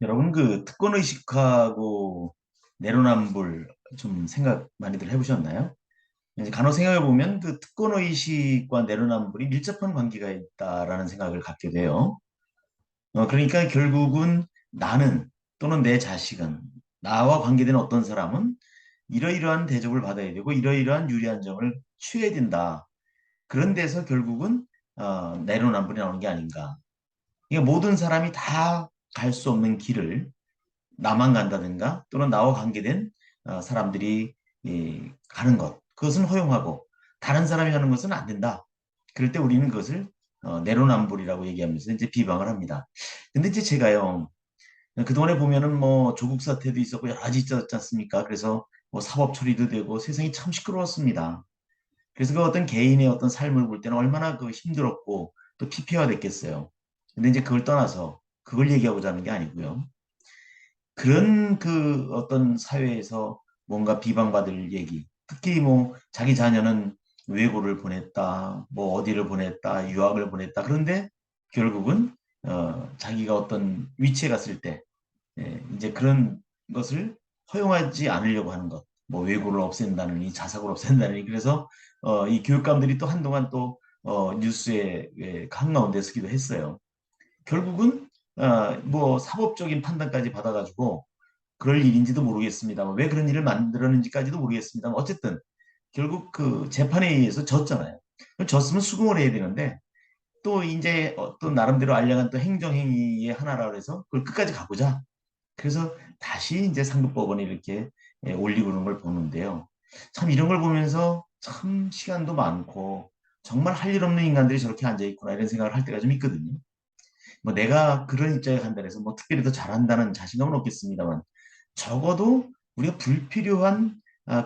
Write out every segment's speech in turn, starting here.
여러분 그 특권 의식하고 내로남불 좀 생각 많이들 해보셨나요? 이제 간혹 생각해 보면 그 특권 의식과 내로남불이 밀접한 관계가 있다라는 생각을 갖게 돼요. 그러니까 결국은 나는 또는 내 자식은 나와 관계된 어떤 사람은 이러이러한 대접을 받아야 되고 이러이러한 유리한 점을 취해야 된다. 그런 데서 결국은 내로남불이 나오는 게 아닌가. 그러니까 모든 사람이 다 갈 수 없는 길을 나만 간다든가 또는 나와 관계된 사람들이 가는 것 그것은 허용하고 다른 사람이 하는 것은 안 된다. 그럴 때 우리는 그것을 내로남불이라고 얘기하면서 이제 비방을 합니다. 근데 이제 제가요 그동안에 보면은 뭐 조국 사태도 있었고 여러 가지 있었지 않습니까? 그래서 뭐 사법 처리도 되고 세상이 참 시끄러웠습니다. 그래서 그 어떤 개인의 어떤 삶을 볼 때는 얼마나 그 힘들었고 또 피폐화됐겠어요. 근데 이제 그걸 떠나서 그걸 얘기하고자 하는 게 아니고요. 그런 그 어떤 사회에서 뭔가 비방받을 얘기, 특히 뭐 자기 자녀는 외고를 보냈다, 뭐 어디를 보냈다, 유학을 보냈다. 그런데 결국은 자기가 어떤 위치에 갔을 때 이제 그런 것을 허용하지 않으려고 하는 것, 뭐 외고를 없앤다느니 자석을 없앤다느니 그래서 이 교육감들이 또 한동안 또 뉴스에 한가운데 서기도 했어요. 결국은 뭐 사법적인 판단까지 받아가지고 그럴 일인지도 모르겠습니다만 왜 그런 일을 만들었는지까지도 모르겠습니다만 어쨌든 결국 그 재판에 의해서 졌잖아요. 졌으면 수긍을 해야 되는데 또 이제 또 나름대로 알량한 또 행정행위의 하나라 그래서 그걸 끝까지 가보자. 그래서 다시 이제 상급법원에 이렇게 올리고 그런 걸 보는데요. 참 이런 걸 보면서 참 시간도 많고 정말 할 일 없는 인간들이 저렇게 앉아 있구나 이런 생각을 할 때가 좀 있거든요. 뭐 내가 그런 입장에 간다 해서 뭐 특별히 더 잘한다는 자신감은 없겠습니다만 적어도 우리가 불필요한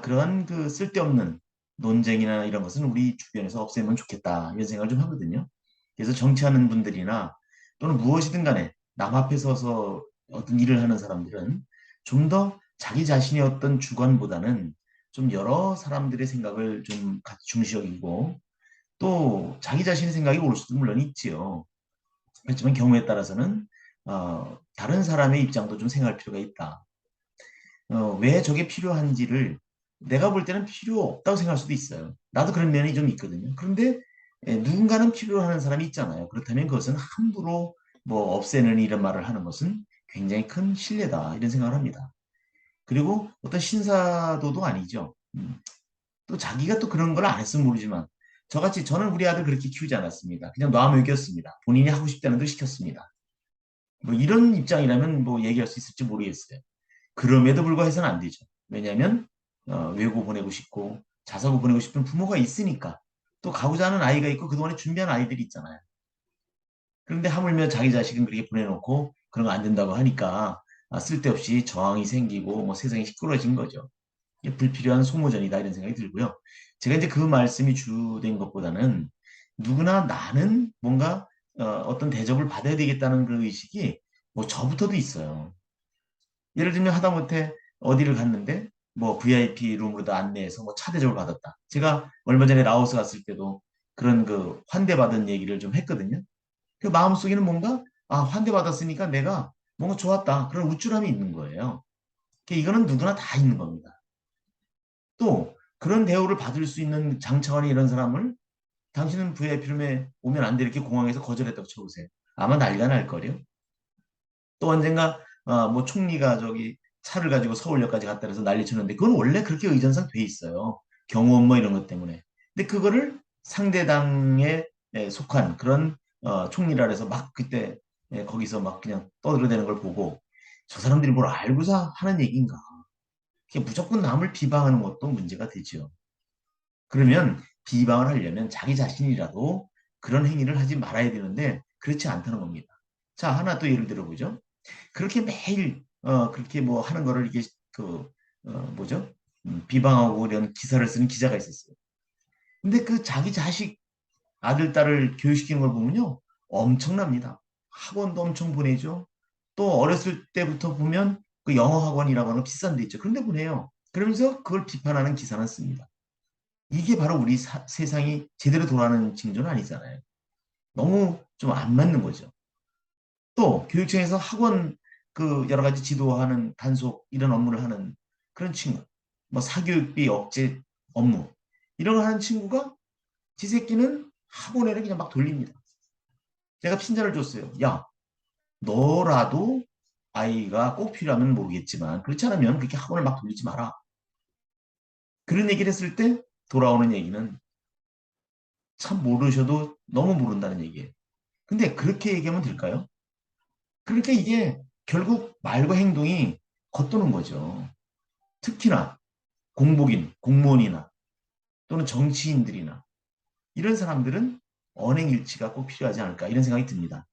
그러한 그 쓸데없는 논쟁이나 이런 것은 우리 주변에서 없애면 좋겠다 이런 생각을 좀 하거든요. 그래서 정치하는 분들이나 또는 무엇이든 간에 남 앞에 서서 어떤 일을 하는 사람들은 좀 더 자기 자신의 어떤 주관보다는 좀 여러 사람들의 생각을 좀 같이 중시 여기고 또 자기 자신의 생각이 올 수도 물론 있지요. 그렇지만 경우에 따라서는 다른 사람의 입장도 좀 생각할 필요가 있다. 왜 저게 필요한지를 내가 볼 때는 필요 없다고 생각할 수도 있어요. 나도 그런 면이 좀 있거든요. 그런데 누군가는 필요로 하는 사람이 있잖아요. 그렇다면 그것은 함부로 뭐 없애는 이런 말을 하는 것은 굉장히 큰 신뢰다 이런 생각을 합니다. 그리고 어떤 신사도도 아니죠. 또 자기가 또 그런 걸 안 했으면 모르지만 저같이 저는 우리 아들 그렇게 키우지 않았습니다. 그냥 놔 먹였습니다. 본인이 하고 싶다는 걸 시켰습니다. 뭐 이런 입장이라면 뭐 얘기할 수 있을지 모르겠어요. 그럼에도 불구하고 해서는 안 되죠. 왜냐하면 외고 보내고 싶고 자사고 보내고 싶은 부모가 있으니까 또 가고자 하는 아이가 있고 그동안에 준비한 아이들이 있잖아요. 그런데 하물며 자기 자식은 그렇게 보내놓고 그런 거 안 된다고 하니까 쓸데없이 저항이 생기고 뭐 세상이 시끄러워진 거죠. 이게 불필요한 소모전이다 이런 생각이 들고요. 제가 이제 그 말씀이 주된 것보다는 누구나 나는 뭔가 어떤 대접을 받아야 되겠다는 그 의식이 뭐 저부터도 있어요. 예를 들면 하다못해 어디를 갔는데 뭐 VIP 룸으로도 안내해서 뭐 차 대접을 받았다. 제가 얼마 전에 라오스 갔을 때도 그런 그 환대받은 얘기를 좀 했거든요. 그 마음속에는 뭔가 환대받았으니까 내가 뭔가 좋았다. 그런 우쭐함이 있는 거예요. 이거는 누구나 다 있는 겁니다. 또 그런 대우를 받을 수 있는 장차관이 이런 사람을 당신은 VIP룸에 오면 안 돼 이렇게 공항에서 거절했다고 쳐보세요. 아마 난리가 날 거요. 또 언젠가 뭐 총리가 저기 차를 가지고 서울역까지 갔다 그래서 난리 쳤는데 그건 원래 그렇게 의전상 돼 있어요. 경호원 뭐 이런 것 때문에. 근데 그거를 상대당에 속한 그런 총리라 해서 막 그때 거기서 막 그냥 떠들어대는 걸 보고 저 사람들이 뭘 알고서 하는 얘기인가. 그게 무조건 남을 비방하는 것도 문제가 되죠. 그러면 비방을 하려면 자기 자신이라도 그런 행위를 하지 말아야 되는데 그렇지 않다는 겁니다. 자, 하나 또 예를 들어보죠. 그렇게 매일 그렇게 뭐 하는 거를 이게 그 뭐죠? 비방하고 이런 기사를 쓰는 기자가 있었어요. 근데 그 자기 자식 아들 딸을 교육시키는 걸 보면요 엄청납니다. 학원도 엄청 보내죠. 또 어렸을 때부터 보면 그 영어 학원이라고 하는 비싼 데 있죠. 그런데 보내요. 그러면서 그걸 비판하는 기사는 씁니다. 이게 바로 우리 세상이 제대로 돌아가는 징조는 아니잖아요. 너무 좀 안 맞는 거죠. 또 교육청에서 학원 그 여러 가지 지도하는 단속 이런 업무를 하는 그런 친구, 뭐 사교육비 억제 업무 이런 거 하는 친구가 지 새끼는 학원에를 그냥 막 돌립니다. 제가 핀잔을 줬어요. 야, 너라도 아이가 꼭 필요하면 모르겠지만 그렇지 않으면 그렇게 학원을 막 돌리지 마라. 그런 얘기를 했을 때 돌아오는 얘기는 참 모르셔도 너무 모른다는 얘기예요. 근데 그렇게 얘기하면 될까요? 그러니까 이게 결국 말과 행동이 겉도는 거죠. 특히나 공복인, 공무원이나 또는 정치인들이나 이런 사람들은 언행일치가 꼭 필요하지 않을까 이런 생각이 듭니다.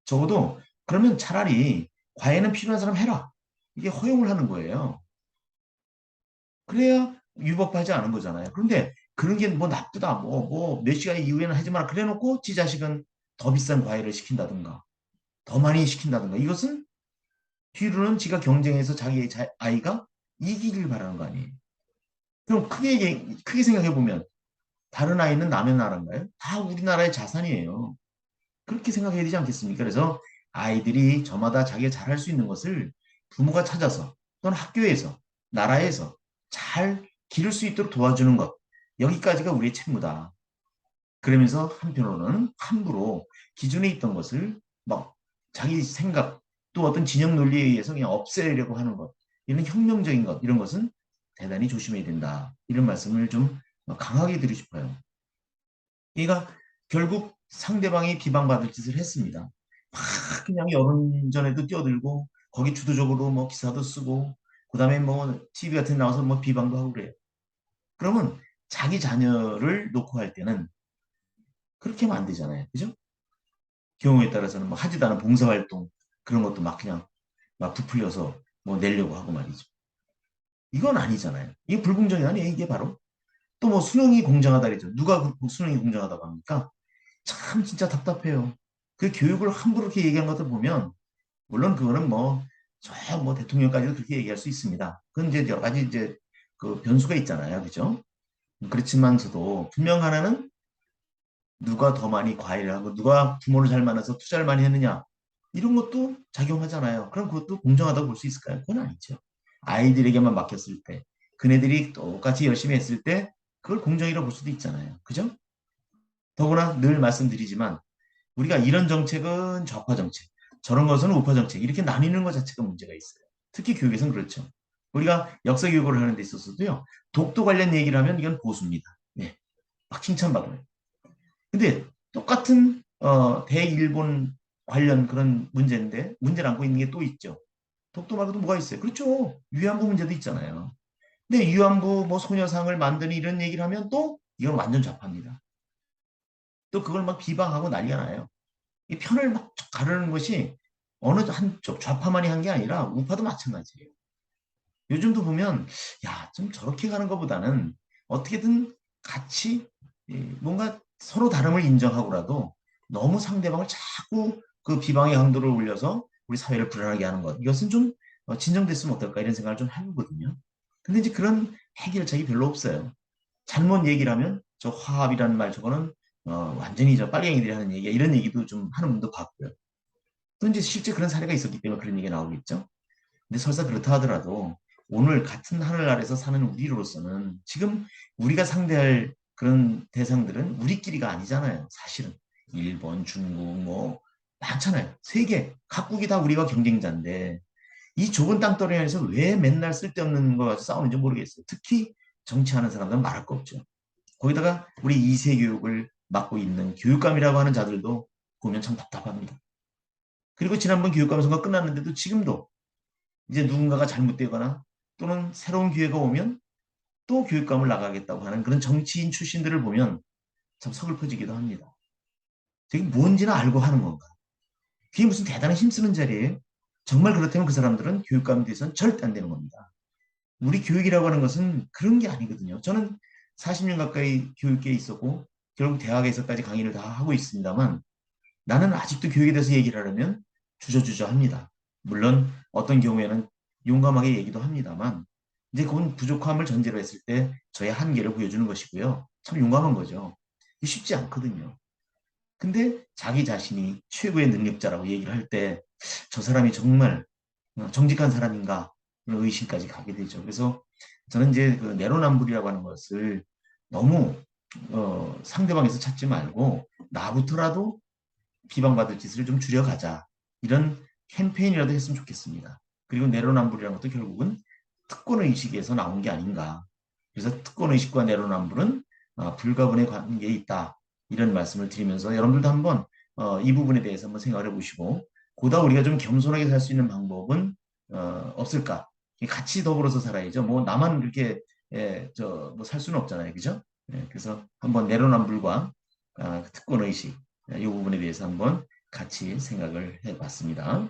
적어도 그러면 차라리 과외는 필요한 사람 해라. 이게 허용을 하는 거예요. 그래야 위법하지 않은 거잖아요. 그런데 그런 게 뭐 나쁘다, 뭐 몇 시간 이후에는 하지 마라. 그래 놓고 지 자식은 더 비싼 과외를 시킨다든가, 더 많이 시킨다든가. 이것은 뒤로는 지가 경쟁해서 자기 아이가 이기길 바라는 거 아니에요. 그럼 크게 생각해 보면 다른 아이는 남의 나라인가요? 다 우리나라의 자산이에요. 그렇게 생각해야 되지 않겠습니까? 그래서 아이들이 저마다 자기가 잘할 수 있는 것을 부모가 찾아서 또는 학교에서, 나라에서 잘 기를 수 있도록 도와주는 것. 여기까지가 우리의 책무다. 그러면서 한편으로는 함부로 기존에 있던 것을 막 자기 생각 또 어떤 진영 논리에 의해서 그냥 없애려고 하는 것. 이런 혁명적인 것, 이런 것은 대단히 조심해야 된다. 이런 말씀을 좀 강하게 드리고 싶어요. 그러니까 결국 상대방이 비방받을 짓을 했습니다. 막 그냥 여론전에도 뛰어들고 거기 주도적으로 뭐 기사도 쓰고 그다음에 뭐 TV 같은 데 나와서 뭐 비방도 하고 그래요. 그러면 자기 자녀를 놓고 할 때는 그렇게 하면 안 되잖아요. 그죠? 경우에 따라서는 뭐 하지도 않은 봉사활동 그런 것도 막 그냥 막 부풀려서 뭐 내려고 하고 말이죠. 이건 아니잖아요. 이게 불공정이 아니에요. 이게 바로. 또 뭐 수능이 공정하다 그랬죠. 누가 수능이 공정하다고 합니까? 참 진짜 답답해요. 그 교육을 함부로 그렇게 얘기한 것들 보면 물론 그거는 뭐 저 뭐 대통령까지도 그렇게 얘기할 수 있습니다. 그건 이제 여러 가지 이제 그 변수가 있잖아요. 그죠? 그렇지만서도 분명 하나는 누가 더 많이 과외를 하고 누가 부모를 잘 만나서 투자를 많이 했느냐 이런 것도 작용하잖아요. 그럼 그것도 공정하다고 볼 수 있을까요? 그건 아니죠. 아이들에게만 맡겼을 때 그네들이 똑같이 열심히 했을 때 그걸 공정이라고 볼 수도 있잖아요. 그죠? 더구나 늘 말씀드리지만 우리가 이런 정책은 좌파 정책, 저런 것은 우파 정책 이렇게 나뉘는 것 자체가 문제가 있어요. 특히 교육에서는 그렇죠. 우리가 역사 교육을 하는 데 있어서도요. 독도 관련 얘기를 하면 이건 보수입니다. 네, 막 칭찬받아요. 근데 똑같은 대일본 관련 그런 문제인데 문제를 안고 있는 게 또 있죠. 독도 말고도 뭐가 있어요? 그렇죠. 위안부 문제도 있잖아요. 근데 위안부 뭐 소녀상을 만드는 이런 얘기를 하면 또 이건 완전 좌파입니다. 또 그걸 막 비방하고 난리가 나요. 이 편을 막 가르는 것이 어느 한쪽 좌파만이 한 게 아니라 우파도 마찬가지예요. 요즘도 보면 야, 좀 저렇게 가는 것보다는 어떻게든 같이 뭔가 서로 다름을 인정하고라도 너무 상대방을 자꾸 그 비방의 강도를 올려서 우리 사회를 불안하게 하는 것 이것은 좀 진정됐으면 어떨까 이런 생각을 좀 해보거든요. 근데 이제 그런 해결책이 별로 없어요. 잘못 얘기를 하면 저 화합이라는 말 저거는 완전히 저 빨갱이들이 하는 얘기야 이런 얘기도 좀 하는 분도 봤고요. 또 이제 실제 그런 사례가 있었기 때문에 그런 얘기가 나오겠죠. 근데 설사 그렇다 하더라도 오늘 같은 하늘 아래서 사는 우리로서는 지금 우리가 상대할 그런 대상들은 우리끼리가 아니잖아요. 사실은 일본, 중국 뭐 많잖아요. 세계 각국이 다 우리가 경쟁자인데 이 좁은 땅덩이 안에서 왜 맨날 쓸데없는 거 가지고 싸우는지 모르겠어요. 특히 정치하는 사람들은 말할 거 없죠. 거기다가 우리 2세 교육을 맡고 있는 교육감이라고 하는 자들도 보면 참 답답합니다. 그리고 지난번 교육감 선거 끝났는데도 지금도 이제 누군가가 잘못되거나 또는 새로운 기회가 오면 또 교육감을 나가겠다고 하는 그런 정치인 출신들을 보면 참 서글퍼지기도 합니다. 저게 뭔지는 알고 하는 건가? 그게 무슨 대단한 힘쓰는 자리예요? 정말 그렇다면 그 사람들은 교육감에 대해서는 절대 안 되는 겁니다. 우리 교육이라고 하는 것은 그런 게 아니거든요. 저는 40년 가까이 교육계에 있었고 결국 대학에서까지 강의를 다 하고 있습니다만 나는 아직도 교육에 대해서 얘기를 하려면 주저주저합니다. 물론 어떤 경우에는 용감하게 얘기도 합니다만 이제 그건 부족함을 전제로 했을 때 저의 한계를 보여주는 것이고요. 참 용감한 거죠. 쉽지 않거든요. 근데 자기 자신이 최고의 능력자라고 얘기를 할 때 저 사람이 정말 정직한 사람인가 그런 의심까지 가게 되죠. 그래서 저는 이제 그 내로남불이라고 하는 것을 너무 상대방에서 찾지 말고 나부터라도 비방받을 짓을 좀 줄여가자. 이런 캠페인이라도 했으면 좋겠습니다. 그리고 내로남불이라는 것도 결국은 특권의식에서 나온 게 아닌가. 그래서 특권의식과 내로남불은 불가분의 관계에 있다. 이런 말씀을 드리면서 여러분들도 한번 이 부분에 대해서 한번 생각을 해보시고 보다 우리가 좀 겸손하게 살 수 있는 방법은 없을까? 같이 더불어서 살아야죠. 뭐 나만 그렇게 뭐 살 수는 없잖아요. 그죠? 그래서 한번 내로남불과 특권의식 이 부분에 대해서 한번 같이 생각을 해봤습니다.